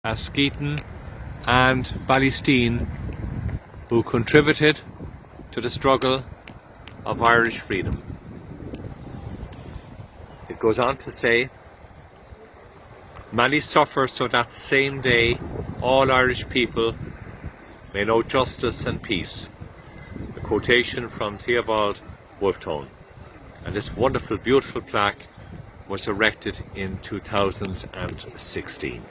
Askeaton and Ballysteen, who contributed to the struggle of Irish freedom. It goes on to say, many suffer so that same day all Irish people may know justice and peace. A quotation from Theobald Wolfe. And this wonderful, beautiful plaque was erected in 2016.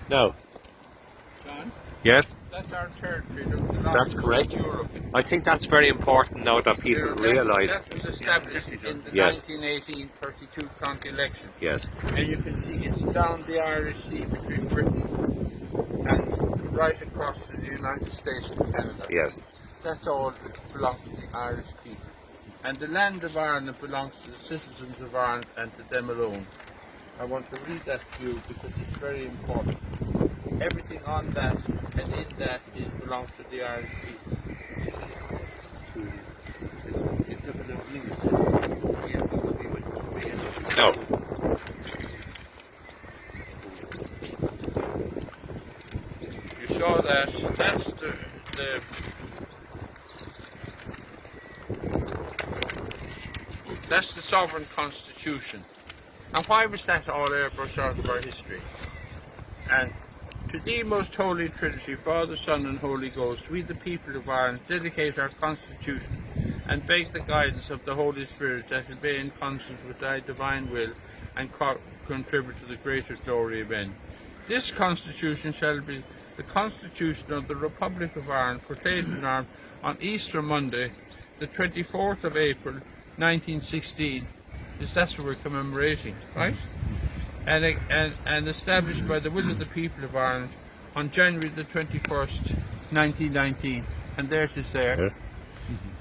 Now, John? yes? That's our territory. That's correct. Europe. I think that's very important now that people realise. That was established in the Yes. 1918-32 county election. Yes, And you can see it's down the Irish Sea between Britain and right across to the United States and Canada. yes. That's all belongs to the Irish people. And the land of Ireland belongs to the citizens of Ireland and to them alone. I want to read that to you because it's very important. Everything on that and in that belongs to the Irish people. No. You saw that. That's the sovereign constitution. And why was that all airbrushed out of our history? And to thee, most holy Trinity, Father, Son and Holy Ghost, we the people of Ireland dedicate our constitution and beg the guidance of the Holy Spirit that it may in consonance with thy divine will and contribute to the greater glory of men. This constitution shall be the constitution of the Republic of Ireland, proclaimed in arms on Easter Monday, the 24th of April, 1916. That's what we're commemorating, right? And established by the will of the people of Ireland on January the 21st, 1919. And there it is there.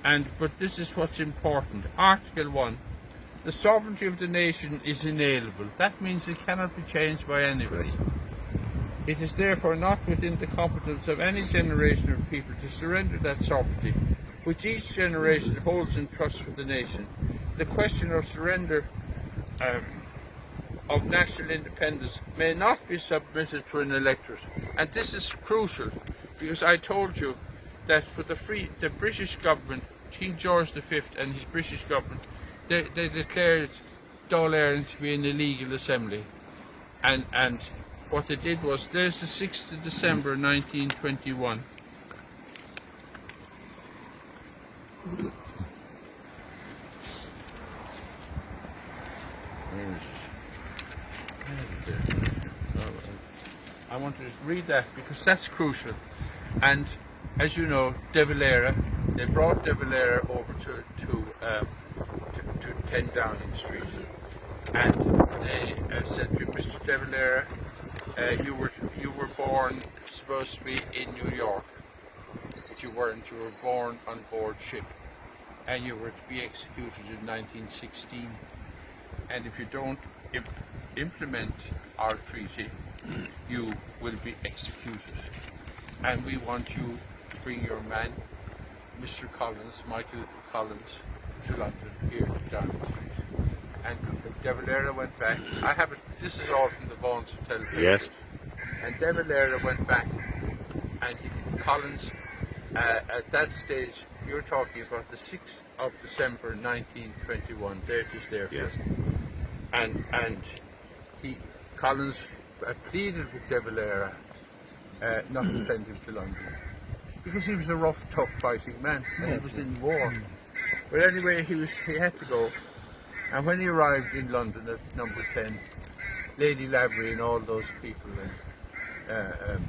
Yes. But this is what's important. Article 1. The sovereignty of the nation is inalienable. That means it cannot be changed by anybody. It is therefore not within the competence of any generation of people to surrender that sovereignty, which each generation holds in trust for the nation. The question of surrender of national independence may not be submitted to an electorate. And this is crucial, because I told you that for the British government, King George V and his British government, they declared Dáil Éireann to be an illegal assembly. And what they did was, there's the 6th of December 1921. I want to read that because that's crucial. And as you know, De Valera, they brought De Valera over to 10 Downing Street, and they said to Mr. De Valera, you were born supposed to be in New York, but you weren't. You were born on board ship, and you were to be executed in 1916. And if you don't implement our treaty, you will be executed. And we want you to bring your man, Mr. Collins, Michael Collins, to London, here to Downing Street. And De Valera went back. I have it. This is all from the Vaughan's Hotel papers. Yes. And De Valera went back, and Collins, at that stage, you're talking about the 6th of December 1921. There it is there. Yes. And Collins pleaded with De Valera not to send him to London, because he was a rough, tough fighting man, and he was in war. But anyway, he had to go. And when he arrived in London at number 10, Lady Lavery and all those people, and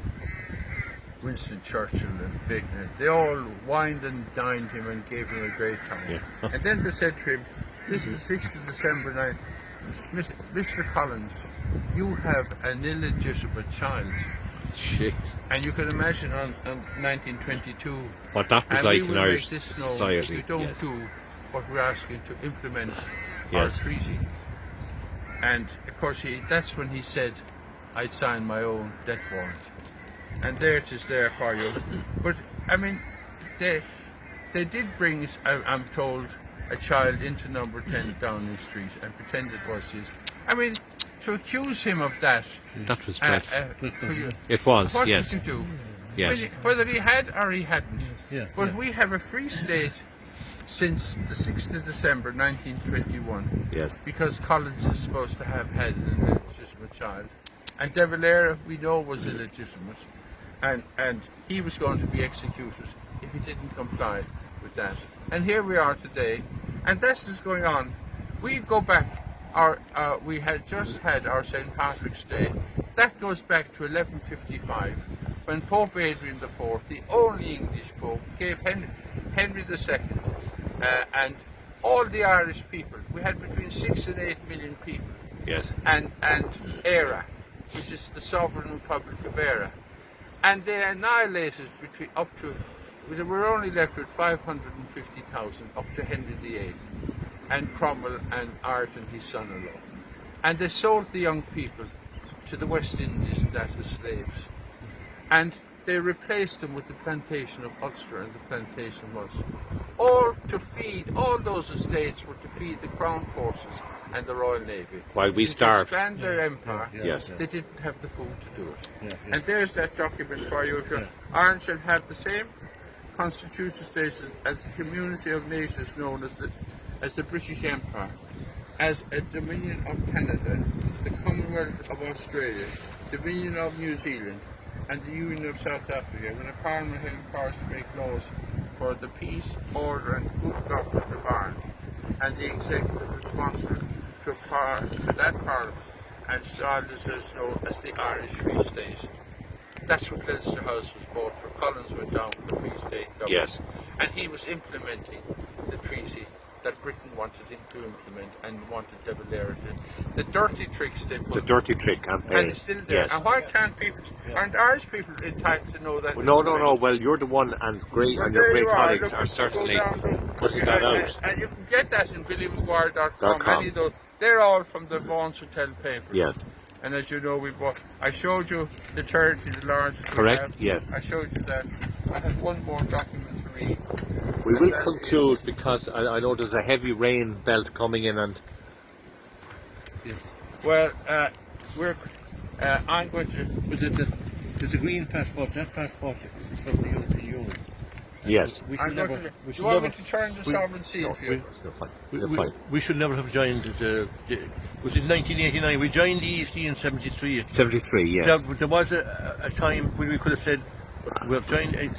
Winston Churchill and Bigner, they all wined and dined him and gave him a great time. Yeah. And then they said to him, this is the 6th of December night, Mr. Collins, you have an illegitimate child. Jeez. And you can imagine on 1922 what that was like in Irish society. If you don't yes. do what we're asking to implement yes. our treaty. And of course that's when he said, I'd sign my own death warrant. And there it is there for you. But I mean, they did bring, I'm told, a child into number 10 Downing Street and pretended was his. I mean, to accuse him of that. That was dreadful. It was, What yes. could you do? Yes. Whether he had or he hadn't. Yeah, But yeah. we have a free state since the 6th of December 1921. Yes. Because Collins is supposed to have had an illegitimate child. And De Valera, we know, was illegitimate. And he was going to be executed if he didn't comply with that. And here we are today. And this is going on. We go back, we had just had our St. Patrick's Day. That goes back to 1155, when Pope Adrian IV, the only English Pope, gave Henry II and all the Irish people, we had between 6 and 8 million people, Yes. and Eire, which is the Sovereign Republic of Eire. And they annihilated we were only left with 550,000 up to Henry VIII, and Cromwell and Ireton, his son-in-law. And they sold the young people to the West Indies and that as slaves. And they replaced them with the plantation of Ulster and the plantation of Ulster. All those estates were to feed the Crown Forces and the Royal Navy. While we To starved. expand their empire, Yes. they didn't have the food to do it. Yeah, yeah. And there's that document for you. Ireland shall have the same constitutional status as the community of nations known as the British Empire, as a Dominion of Canada, the Commonwealth of Australia, Dominion of New Zealand, and the Union of South Africa, when a Parliament having powers to make laws for the peace, order and good government of Ireland, and the executive responsible to that Parliament, and styled as known as the Irish Free State. That's what Leinster House was bought for. Collins went down for the Free State government. Yes. And he was implementing the treaty that Britain wanted him to implement and wanted De Valera to. The dirty tricks they put. The dirty trick campaign. And it's still there. Yes. And why can't people, aren't Irish people entitled to know that? No. information? Well, you're the one, and great, Well, and your there great you colleagues Look, are you go certainly down to- putting that out. And you can get that in BillyMcGuire.com. .com. Any of those, they're all from the Vaughan's Hotel papers. Yes. And as you know, I showed you the charity, the largest. we Correct, have. yes. I showed you that. I have one more document to read. We And will that conclude is- because I know there's a heavy rain belt coming in, and Well, I'm going to. But the green passport, that passport is from the European Union. yes. We I'm should going never. to. We Do should you want never. me to turn the we- sovereign seal for you? You're fine. We, You're we- fine. we should never have joined the it was in 1989. We joined the ESD in 73. 73, yes. There was a time when we could have said we have joined it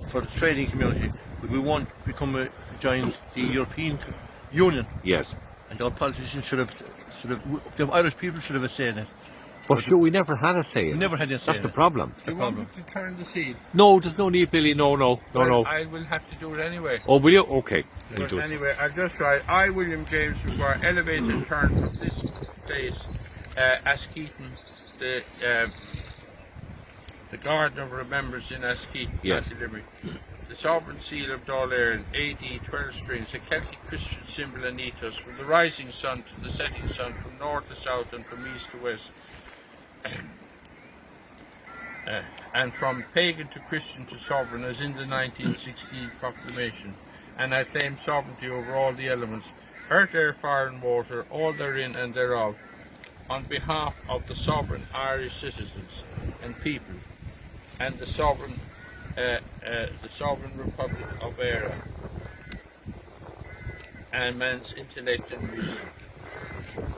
for the trading community, but we won't join the European Union. Yes. And our politicians the Irish people should have said it. But sure, we never had a say. We never had a say. That's the problem. Do you want me to turn the seal? No, there's no need, Billy. No. Well, I will have to do it anyway. Oh, will you? Okay. We'll But do it. anyway, I'll just write, I, William James, require elevated turn from this place, Askeaton, the gardener remembers in Askeaton, Yes. County Limerick. The sovereign seal of Dáil Éireann, AD 12 strings, a Celtic Christian symbol and ethos, from the rising sun to the setting sun, from north to south and from east to west. And from pagan to Christian to sovereign, as in the 1916 proclamation. And I claim sovereignty over all the elements, earth, air, fire and water, all therein and thereof, on behalf of the sovereign Irish citizens and people, and the sovereign Republic of Eire, and man's intellect and reason.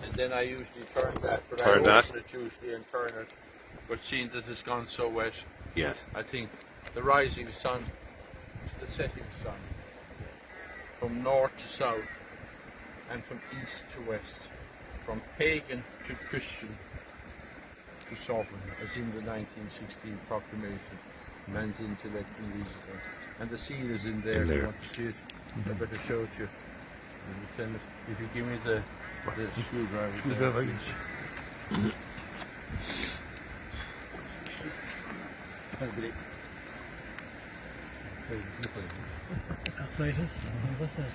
And then I usually turn that, but Turn I that. open it usually and turn it. But seeing that it's gone so wet, Yes. I think the rising sun to the setting sun, from north to south, and from east to west, from pagan to Christian to sovereign, as in the 1916 proclamation, man's intellect and reason. And the seal is in there, In if you there. want to see it. I better show it you. And you tell it, if you give me the screwdriver. Screwdriver, there. yes. Arthritis? What's that?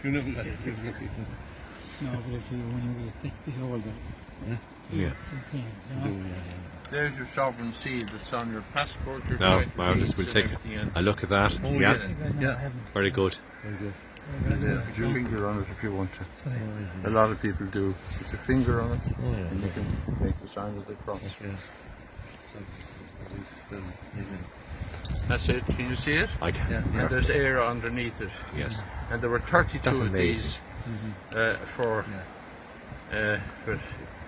You never got it. No, but if you when you get that bit older, Yeah. it's okay, you know? There's your sovereign seal that's on your passport, your Now, title I'll just deeds we'll and take everything else. a look at that. Oh, Yeah, No, I haven't. very good. Very good. Put your finger on it if you want to. Sorry. A lot of people do. Put your finger on it, Oh, yeah. and you can make the sign of the cross. That's it. Can you see it? I can. Yeah. And there's air underneath it. Yes. And there were 32 That's of amazing. these but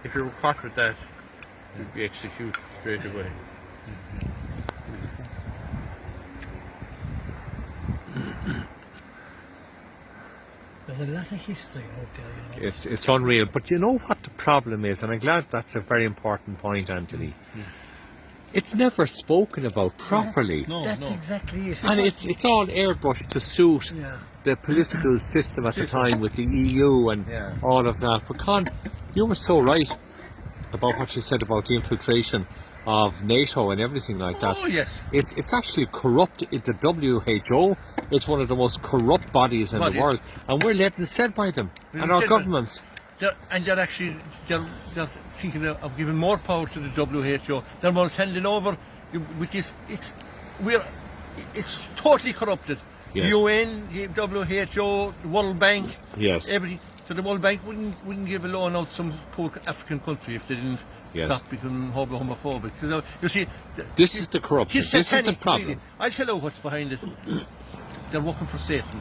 if you were caught with that, you'd be executed straight away. There's a lot of history out there, you know. It's unreal. But you know what the problem is, and I'm glad that's a very important point, Anthony. It's never spoken about properly. No, That's no. exactly it. And it's all airbrushed to suit Yeah. the political system at the time with the EU and Yeah. all of that. But Con, you were so right about what you said about the infiltration of NATO and everything like that. Oh, yes. It's actually corrupt. The WHO is one of the most corrupt bodies in the Bodies. world, and we're letting it said by them We're and our said by- governments. They're actually they're thinking of giving more power to the WHO. They're more handing over, which is it's totally corrupted. Yes. The UN, the WHO, the World Bank, Yes. everything. So the World Bank wouldn't give a loan out to some poor African country if they didn't Yes. stop becoming homophobic. So you see, This is the corruption. it's This is the satanic, problem. really. I'll tell you what's behind it. They're working for Satan.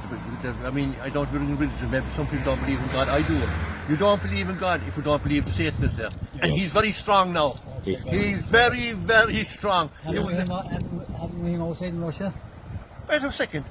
I mean, I don't believe in religion. Maybe some people don't believe in God. I do. You don't believe in God if you don't believe Satan is there. And Yes. he's very strong now. He's very, very strong. Haven't we him outside in Russia? Wait a second.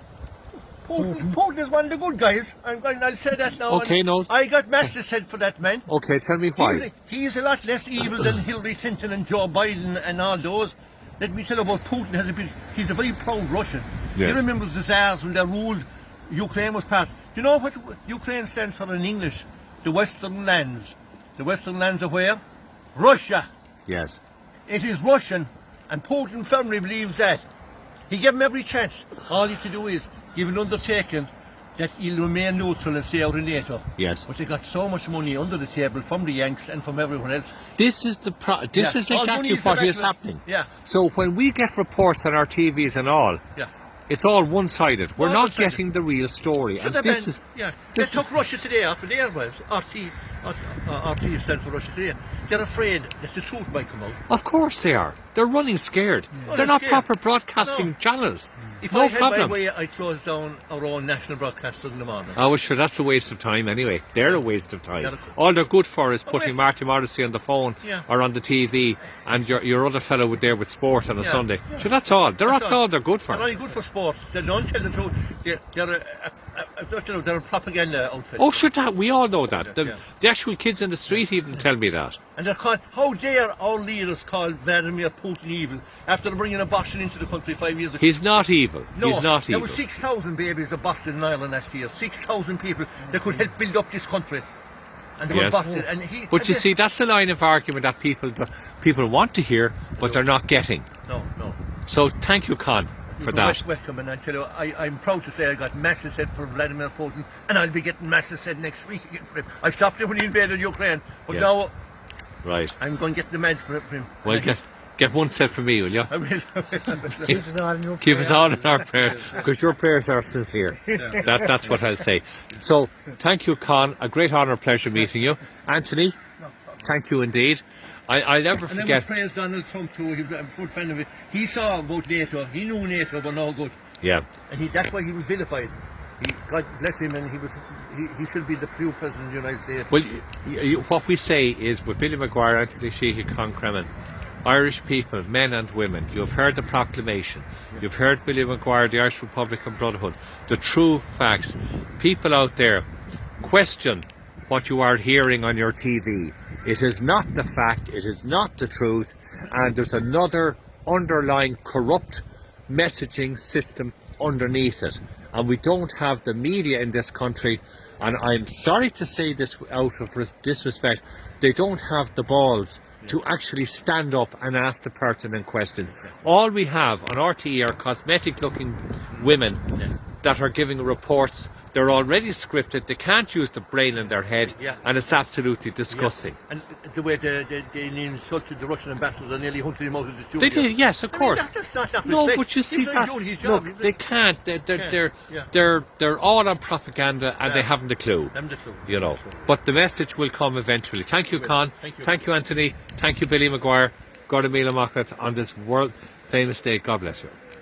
Putin is one of the good guys. I'll say that now. Okay, no. I got massive said for that man. Okay, tell me why. He's a lot less evil than Hillary Clinton and Joe Biden and all those. Let me tell you about Putin. He's a very proud Russian. Yes. He remembers the Tsars when they ruled. Ukraine was part. Do you know what Ukraine stands for in English? The Western lands. The Western lands are where? Russia. Yes. It is Russian, and Putin firmly believes that. He gave him every chance. All he had to do is give an undertaking that he'll remain neutral and stay out of NATO. Yes. But they got so much money under the table from the Yanks and from everyone else. This is Yeah. is All exactly money is what directed- is happening. Yeah, So when we get reports on our TVs and all, yeah. it's all one-sided. We're All not one-sided. getting the real story. Should And have this been, is yeah. this They took Russia today off of the airwaves. RT stands for Russia today. They're afraid that the truth might come out. Of course they are. They're running scared. Oh, They're not scared. proper broadcasting No. channels. If No I had problem. my way, I'd close down our own national broadcasters in the morning. Oh, well, sure, that's a waste of time anyway. They're a waste of time. Yeah. All they're good for is A putting waste. Marty Morrissey on the phone Yeah. or on the TV and your other fellow with there with sport on a Yeah. Sunday. Yeah. Sure, that's all. That's all. all they're good for. They're only good for sport. They don't tell the truth. They're a propaganda outfit. Oh, sure, we all know that. Yeah. The actual kids in the street even tell me that. And they're called, how dare our leaders call Vladimir Putin evil after bringing abortion into the country 5 years ago? He's not evil. No, He's not there evil. were 6,000 babies aborted in Ireland last year. 6,000 people that could help build up this country. And they were Yes. aborted. And he, But you see, that's the line of argument that people want to hear, but they're not getting. No, no. So thank you, Con, for You're that. welcome, and I tell you, I'm proud to say I got massive said for Vladimir Putin, and I'll be getting massive said next week again for him. I stopped him when he invaded Ukraine, but Yeah. now Right. I'm going to get the med for him. Well, get one set for me, will you? I will. Keep us all in your Keep us prayers. all in our prayers, because your prayers are sincere. That's what I'll say. So, thank you, Con. A great honour, pleasure meeting you. Anthony, thank you indeed. I'll never And then we forget. praise Donald Trump too. He's a full fan of it. He saw about NATO. He knew NATO were no good, Yeah, and that's why he was vilified. God bless him, and he should be the true president of the United States. well, what we say is with Billy Maguire, Anthony Sheehy, Con Cremin, Irish people, men and women, you've heard the proclamation. You've heard Billy Maguire, the Irish Republican Brotherhood, the true facts. People out there, question what you are hearing on your TV. It is not the fact, it is not the truth, and there's another underlying corrupt messaging system underneath it. And we don't have the media in this country, and I'm sorry to say this out of disrespect, they don't have the balls to actually stand up and ask the pertinent questions. All we have on RTE are cosmetic looking women that are giving reports They're already scripted. They can't use the brain in their head, Yeah. and it's absolutely disgusting. And the way they insulted the Russian ambassador, they nearly hunted him out of the studio. They did, yes, of course. That's not No, respect. but you see, He's only that's, doing his job. look, they can't. They're Yeah. all on propaganda, and they Yeah. haven't a clue. Them the clue. You know, but the message will come eventually. Thank you, Con. Thank you. Anthony. Thank you, Billy Maguire. God Mila Mockett on this world famous day. God bless you.